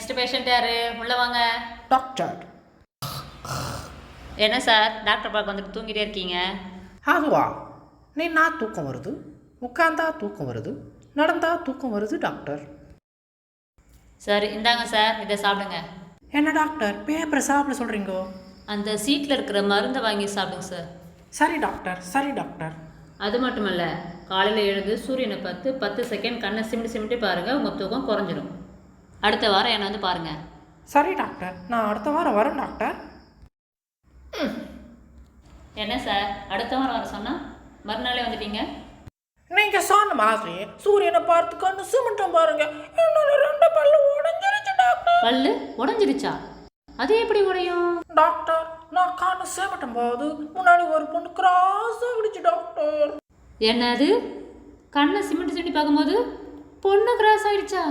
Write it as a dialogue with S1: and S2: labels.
S1: Next patient யாரு? உள்ள வாங்க.
S2: டாக்டர்.
S1: என்ன சார் டாக்டர் பார்க்க வந்துட்டு தூங்கிட்டே இருக்கீங்க?
S2: அதுவா, நின்னா தூக்கம் வருது, உட்காந்தா தூக்கம் வருது, நடந்தா தூக்கம் வருது டாக்டர்.
S1: சார் இந்தாங்க சார், இதை சாப்பிடுங்க.
S2: என்ன டாக்டர் பேப்பரை சாப்பிட சொல்கிறீங்கோ?
S1: அந்த சீட்டில் இருக்கிற மருந்தை வாங்கி சாப்பிடுங்க சார்.
S2: சரி டாக்டர், சரி டாக்டர்.
S1: அது மட்டும் இல்லை, காலையில் எழுந்து சூரியனை பார்த்து 10 செகண்ட் கண்ணை சிமிட்டி பாருங்கள், உங்கள் தூக்கம் குறைஞ்சிடும். அடுத்த வாரம் என்னை வந்து பாருங்கள்.
S2: சரி டாக்டர், நான் அடுத்த வாரம் வரேன் டாக்டர்.
S1: என்ன சார் அடுத்த வாரம் வர சொன்னால் மறுநாளே வந்துட்டீங்க?
S2: நீங்கள் சொன்ன மாதிரி சூரியனை பார்த்து கண்ணு சிமிட்டம் பாருங்க, என்னோட 2 பல்லு உடஞ்சிருச்சு டாக்டர்.
S1: பல்லு உடஞ்சிருச்சா? அது எப்படி உடையும்
S2: டாக்டர்? நான் கண்ணு சிமிட்டும் போது முன்னாடி ஒரு பொண்ணு கிராஸ் ஆகிடுச்சு டாக்டர்.
S1: என்னது? கண்ணை சிமிட்டி பார்க்கும்போது பொண்ணு கிராஸ் ஆயிடுச்சா?